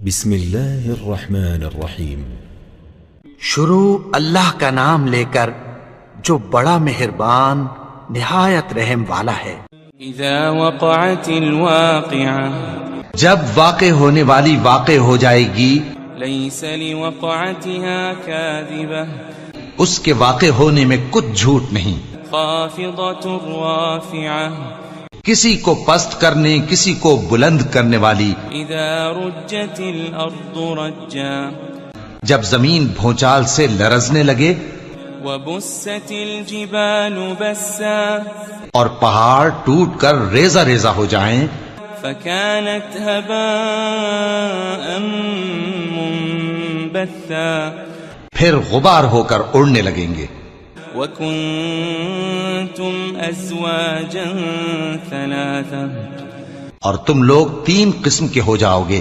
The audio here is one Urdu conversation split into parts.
بسم اللہ الرحمن الرحیم۔ شروع اللہ کا نام لے کر جو بڑا مہربان نہایت رحم والا ہے۔ اذا وقعت الواقعہ، جب واقع ہونے والی واقع ہو جائے گی، لیس لوقعتها کاذبہ، اس کے واقع ہونے میں کچھ جھوٹ نہیں، خافضۃ رافعہ، کسی کو پست کرنے کسی کو بلند کرنے والی۔ اذا رجت الارض رجا، جب زمین بھونچال سے لرزنے لگے، وبست الجبال بسا، اور پہاڑ ٹوٹ کر ریزہ ریزہ ہو جائیں، فكانت هباء منبثا، پھر غبار ہو کر اڑنے لگیں گے۔ وكنتم ازواجا ثلاثا، اور تم لوگ 3 قسم کے ہو جاؤ گے۔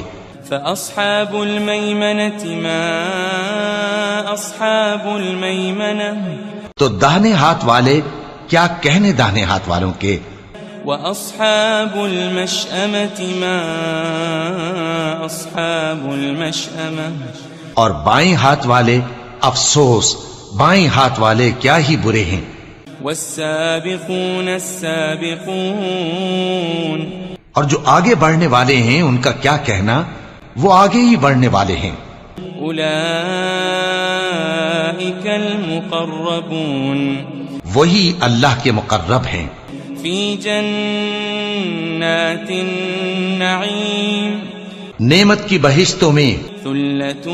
فأصحاب الميمنة ما أصحاب الميمنة، تو داہنے ہاتھ والے کیا کہنے داہنے ہاتھ والوں کے، وأصحاب المشأمة ما أصحاب المشأمة، اور بائیں ہاتھ والے افسوس، بائیں ہاتھ والے کیا ہی برے ہیں۔ والسابقون السابقون، اور جو آگے بڑھنے والے ہیں ان کا کیا کہنا، وہ آگے ہی بڑھنے والے ہیں۔ أولئك المقربون، وہی اللہ کے مقرب ہیں، في جنات النعيم، نعمت کی بہشتوں میں۔ ثلة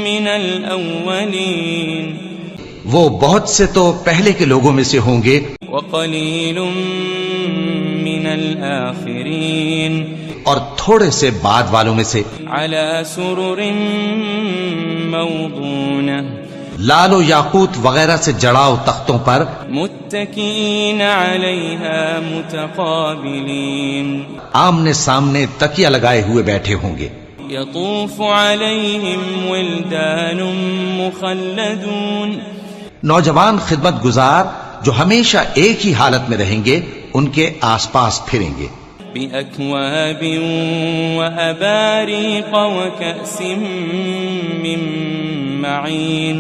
من الأولين، وہ بہت سے تو پہلے کے لوگوں میں سے ہوں گے، وقليل من الآخرين، اور تھوڑے سے بعد والوں میں سے۔ على سرر موضونة، لال و یاقوت وغیرہ سے جڑاؤ تختوں پر، متكئين عليها متقابلين، آمنے سامنے تکیہ لگائے ہوئے بیٹھے ہوں گے۔ يطوف عليهم ولدان مخلدون، نوجوان خدمت گزار جو ہمیشہ ایک ہی حالت میں رہیں گے ان کے آس پاس پھریں گے۔ بأكواب وأباريق وكأس من معين،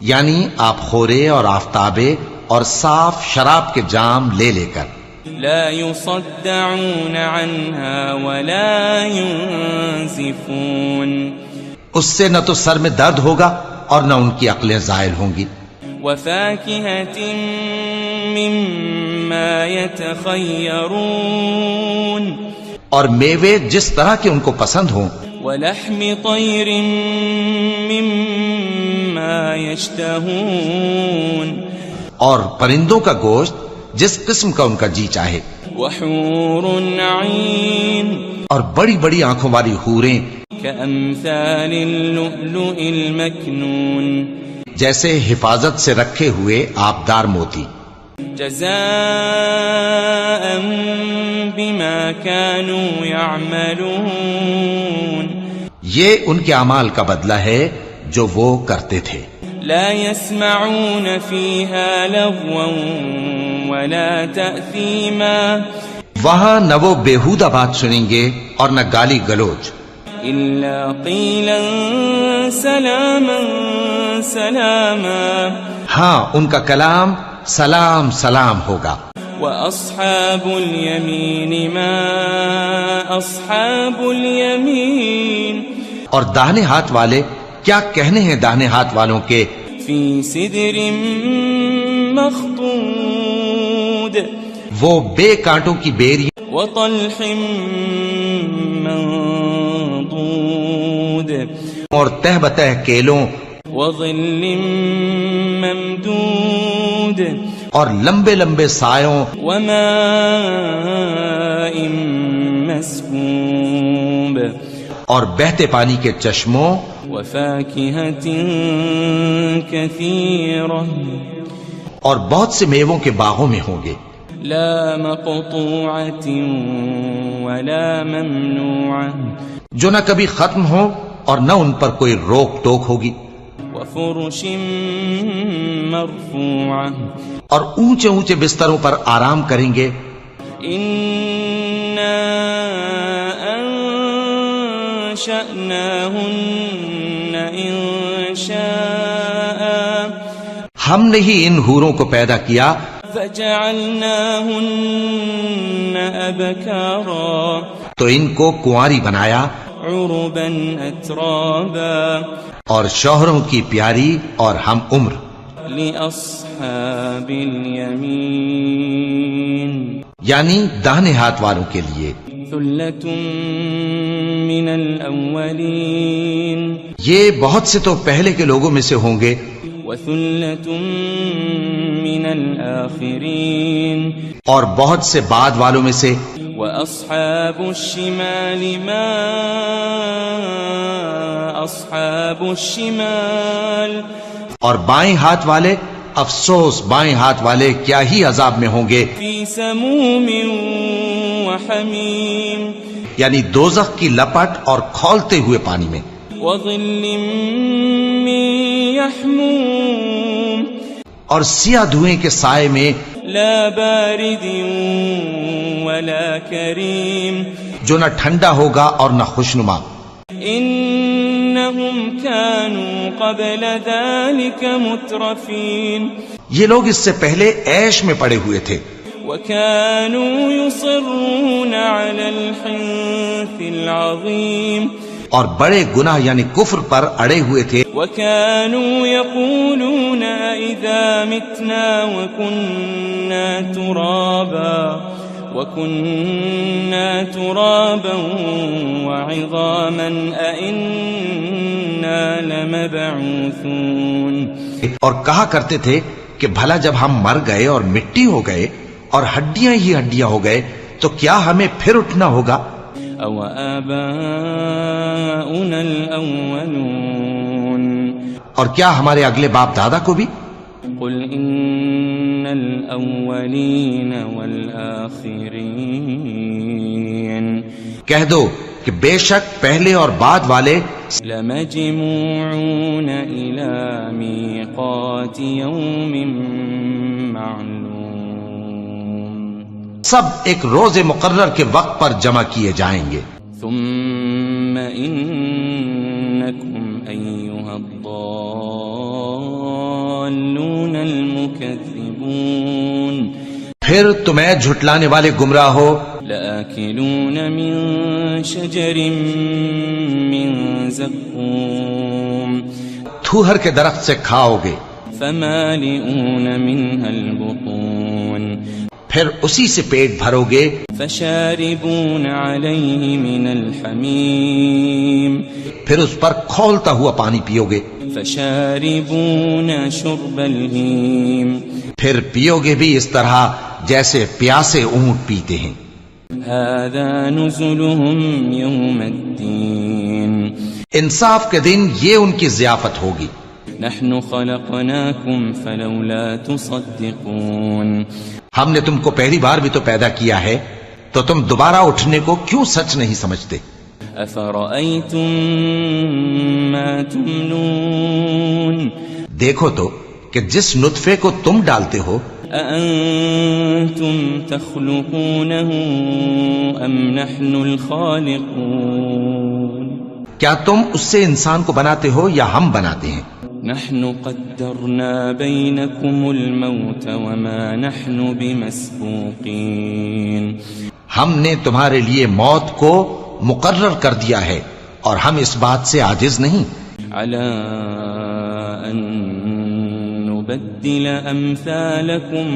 یعنی آپ خورے اور آفتابے اور صاف شراب کے جام لے لے کر۔ لا يصدعون عنها ولا ينزفون، اس سے نہ تو سر میں درد ہوگا اور نہ ان کی عقلیں زائل ہوں گی۔ وفاكهة مما يتخيرون، اور میوے جس طرح کے ان کو پسند ہوں، ولحم طير مما يشتهون، اور پرندوں کا گوشت جس قسم کا ان کا جی چاہے، وحور عين، اور بڑی بڑی آنکھوں والی حوریں كأمثال اللؤلؤ المكنون، جیسے حفاظت سے رکھے ہوئے آبدار موتی۔ جزاء بما كانوا يعملون، یہ ان کے اعمال کا بدلہ ہے جو وہ کرتے تھے۔ لا يسمعون فيها لغوا ولا تأثيما، وہاں نہ وہ بیہودہ بات سنیں گے اور نہ گالی گلوچ، إلا قيلا سلاما سلاما، ہاں ان کا کلام سلام سلام ہوگا۔ وأصحاب اليمين ما أصحاب اليمين، اور داہنے ہاتھ والے کیا کہنے ہیں داہنے ہاتھ والوں کے، في سدر مخضود، وہ بے کانٹوں کی بیری وطلح منضود، اور تہ بتہ کیلوں وظل ممدود، اور لمبے لمبے سایوں، وماء مسكوب، اور بہتے پانی کے چشموں، وفاكهة كثيرة، اور بہت سے میووں کے باغوں میں ہوں گے، لا مقطوعة ولا ممنوعة، جو نہ کبھی ختم ہو اور نہ ان پر کوئی روک ٹوک ہوگی، وفرش مرفوعة، اور اونچے اونچے بستروں پر آرام کریں گے۔ أنشأناهن إنشاء ہم نے ہی ان حوروں کو پیدا کیا فجعلناهن أبكارا تو ان کو کنواری بنایا عربا أترابا اور شوہروں کی پیاری اور ہم عمر لأصحاب اليمين یعنی داہنے ہاتھ والوں کے لیے ثلة من الأولين یہ بہت سے تو پہلے کے لوگوں میں سے ہوں گے وثلة من الآخرين اور بہت سے بعد والوں میں سے وأصحاب الشمال ما أصحاب الشمال اور بائیں ہاتھ والے افسوس بائیں ہاتھ والے کیا ہی عذاب میں ہوں گے في سموم وحميم یعنی دوزخ کی لپٹ اور کھولتے ہوئے پانی میں وظل من يحموم اور سیاہ دھوئیں کے سائے میں لا بارد ولا كريم جو نہ ٹھنڈا ہوگا اور نہ خوشنما إنهم كانوا قبل ذلك مترفين یہ لوگ اس سے پہلے عیش میں پڑے ہوئے تھے وكانوا يصرون على الحنث العظيم اور بڑے گناہ یعنی کفر پر اڑے ہوئے تھے وكانوا يقولون إذا متنا وكنا ترابا وعظاما أئنا لمبعوثون اور کہا کرتے تھے کہ بھلا جب ہم مر گئے اور مٹی ہو گئے اور ہڈیاں ہی ہڈیاں ہو گئے تو کیا ہمیں پھر اٹھنا ہوگا أو آباؤنا الأولون اور کیا ہمارے اگلے باپ دادا کو بھی قل إن الأولين والآخرين کہہ دو کہ بے شک پہلے اور بعد والے لمجموعون إلى ميقات يوم معلوم سب ایک روز مقرر کے وقت پر جمع کیے جائیں گے ثم إنكم أيها الضالون المكذبون پھر تمہیں جھٹلانے والے گمراہ ہو لآكلون من شجر من زقوم تھوہر کے درخت سے کھاؤ گے فمالئون منها البطون پھر اسی سے پیٹ بھرو گے فشاربون عليه من الحميم پھر اس پر کھولتا ہوا پانی پیو گے فشاربون شرب الهيم پھر پیو گے بھی اس طرح جیسے پیاسے اونٹ پیتے ہیں هذا نزلهم يوم الدين انصاف کے دن یہ ان کی ضیافت ہوگی نحن خلقناكم فلولا تصدقون ہم نے تم کو پہلی بار بھی تو پیدا کیا ہے تو تم دوبارہ اٹھنے کو کیوں سچ نہیں سمجھتے أفرأيتم ما تمنون دیکھو تو کہ جس نطفے کو تم ڈالتے ہو أأنتم تخلقونه أم نحن الخالقون کیا تم اس سے انسان کو بناتے ہو یا ہم بناتے ہیں نحن قدرنا بينكم الموت وما نحن بمسبوقين ہم نے تمہارے لیے موت کو مقرر کر دیا ہے اور ہم اس بات سے عاجز نہیں على أن نبدل أمثالكم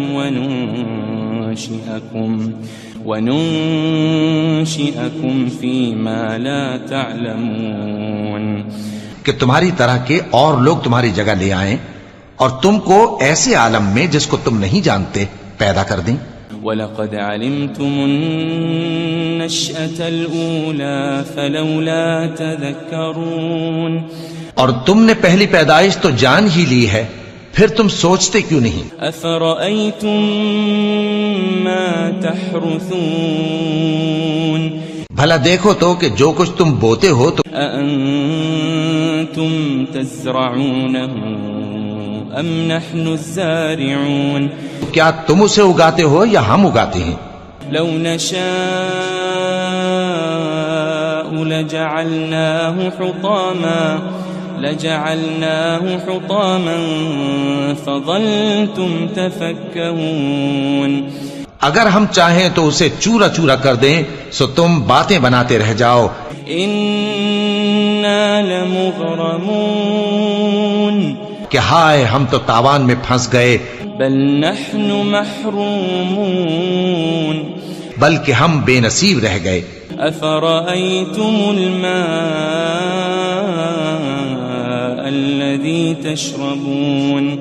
وننشئكم فيما لا تعلمون کہ تمہاری طرح کے اور لوگ تمہاری جگہ لے آئیں اور تم کو ایسے عالم میں جس کو تم نہیں جانتے پیدا کر دیں وَلَقَدْ عَلِمْتُمُ النَّشْأَةَ الْأُولَى فَلَوْلَا تَذَكَّرُونَ اور تم نے پہلی پیدائش تو جان ہی لی ہے پھر تم سوچتے کیوں نہیں أَفَرَأَيْتُم مَّا تَحْرُثُونَ بھلا دیکھو تو کہ جو کچھ تم بوتے ہو تو أَأَنتُمْ تَزْرَعُونَهُ أَمْ نَحْنُ الزَّارِعُونَ کیا تم اسے اگاتے ہو یا ہم اگاتے ہیں لو نشاء لجعلناه حطاما فظلتم تفكهون. اگر ہم چاہیں تو اسے چورا چورا کر دیں سو تم باتیں بناتے رہ جاؤ. انا لمغرمون. کہ ہائے ہم تو تاوان میں پھنس گئے. بل نحن محرومون. بلکہ ہم بے نصیب رہ گئے. افرأيتم الماء الذي تشربون.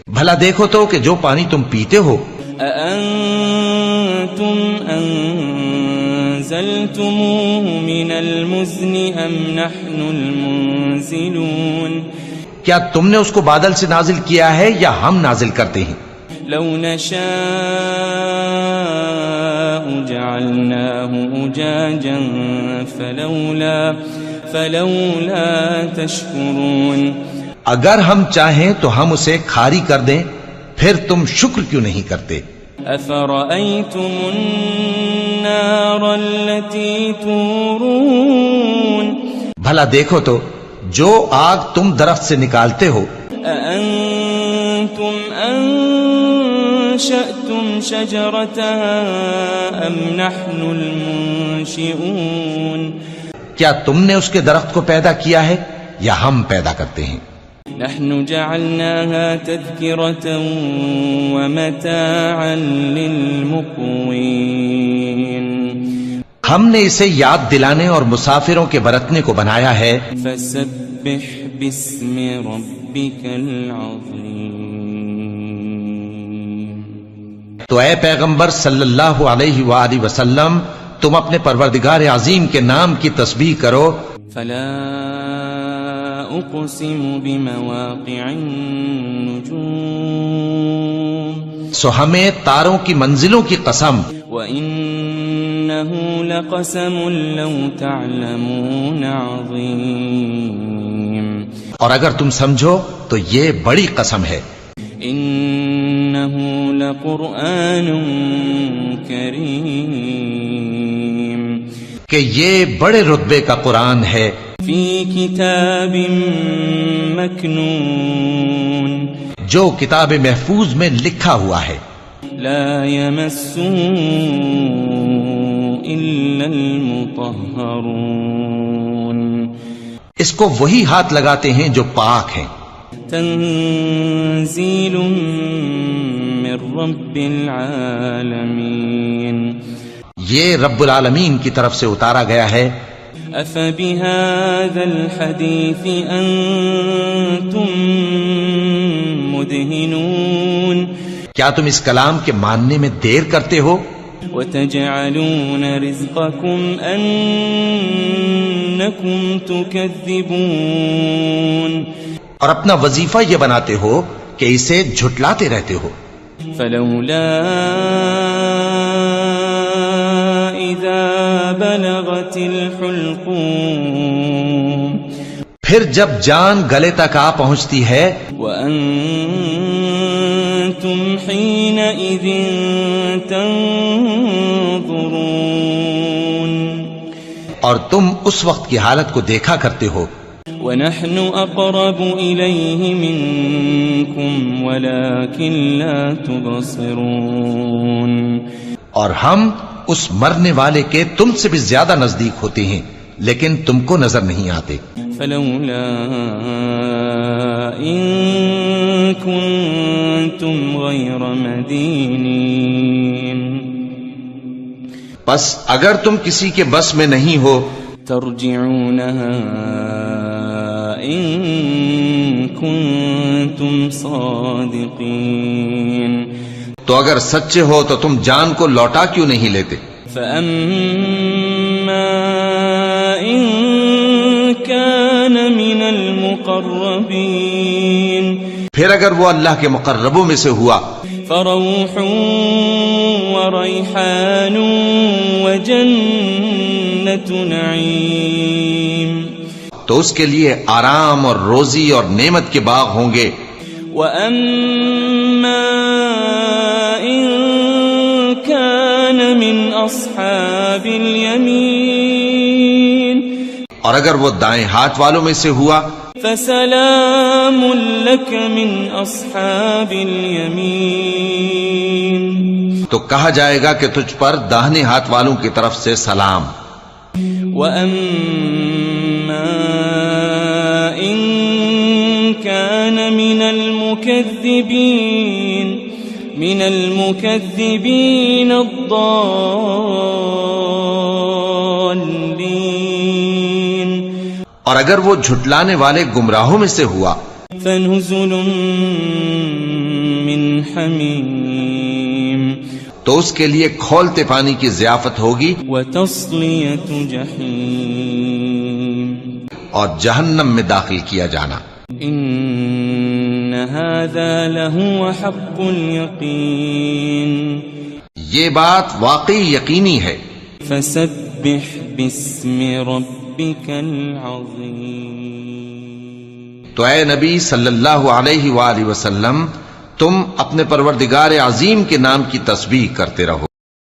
بھلا دیکھو تو کہ جو پانی تم پیتے ہو. أأنتم أنزلتموه من المزن أم نحن المنزلون. کیا تم نے اس کو بادل سے نازل کیا ہے یا ہم نازل کرتے ہیں؟ لو نشاء جعلناه أجاجا فلولا تشكرون. اگر ہم چاہیں تو ہم اسے کھاری کر دیں پھر تم شکر کیوں نہیں کرتے؟ أفرأيتم النار التي تورون. بھلا دیکھو تو جو آگ تم درخت سے نکالتے ہو. أأنتم أنشأتم شجرتها أم نحن المنشئون. کیا تم نے اس کے درخت کو پیدا کیا ہے یا ہم پیدا کرتے ہیں؟ نحن جعلناها تذكرة ومتاعا للمقوين. ہم نے اسے یاد دلانے اور مسافروں کے برتنے کو بنایا ہے. فسبح باسم ربك العظيم. تو اے پیغمبر صلی اللہ علیہ وآلہ وسلم تم اپنے پروردگار عظیم کے نام کی تسبیح کرو. فلا اقسم بمواقع النجوم. سو ہمیں تاروں کی منزلوں کی قسم. وَإِنَّهُ لَقَسَمٌ لَوْ تَعْلَمُونَ عَظِيمٌ. اور اگر تم سمجھو تو یہ بڑی قسم ہے. إِنَّهُ لَقُرْآنٌ كَرِيمٌ. کہ یہ بڑے رتبے کا قرآن ہے. فِي كِتَابٍ مَكْنُونٍ. جو کتاب محفوظ میں لکھا ہوا ہے. لا يمسه إلا المطهرون. اس کو وہی ہاتھ لگاتے ہیں جو پاک ہیں. تنزيل من رب العالمين. یہ رب العالمین کی طرف سے اتارا گیا ہے. أفبهذا الحديث أنتم مدهنون. کیا تم اس کلام کے ماننے میں دیر کرتے ہو؟ وتجعلون رزقكم أنكم تكذبون. اور اپنا وظیفہ یہ بناتے ہو کہ اسے جھٹلاتے رہتے ہو. فلولا إذا بلغت الحلقوم. پھر جب جان گلے تک آ پہنچتی ہے. وأنتم حينئذ تنظرون. اور تم اس وقت کی حالت کو دیکھا کرتے ہو. ونحن أقرب إليه منكم ولكن لا تبصرون. اور ہم اس مرنے والے کے تم سے بھی زیادہ نزدیک ہوتے ہیں لیکن تم کو نظر نہیں آتے. فلولا إن كنتم غير مدينين. بس اگر تم کسی کے بس میں نہیں ہو ترجعونها إن كنتم صادقين. تو اگر سچے ہو تو تم جان کو لوٹا کیوں نہیں لیتے؟ فأما إن كان من المقربين. پھر اگر وہ اللہ کے مقربوں میں سے ہوا فروح وريحان وجنة نعيم. تو اس کے لیے آرام اور روزی اور نعمت کے باغ ہوں گے. وَأَمَّا إِن كَانَ مِنْ أَصْحَابِ الْيَمِينِ. اور اگر وہ دائیں ہاتھ والوں میں سے ہوا فسلام لك من أصحاب اليمين تو کہا جائے گا کہ تجھ پر داہنے ہاتھ والوں کی طرف سے سلام. وأما إن كان من المكذبين الضالين اور اگر وہ جھٹلانے والے گمراہوں میں سے ہوا فنزل من حمیم تو اس کے لیے کھولتے پانی کی ضیافت ہوگی وتصلیۃ جحیم اور جہنم میں داخل کیا جانا. ان هذا لهو حق اليقین یہ بات واقعی یقینی ہے. فسبح باسم ربك العظیم تو اے نبی صلی اللہ علیہ وآلہ وسلم تم اپنے پروردگار عظیم کے نام کی تسبیح کرتے رہو.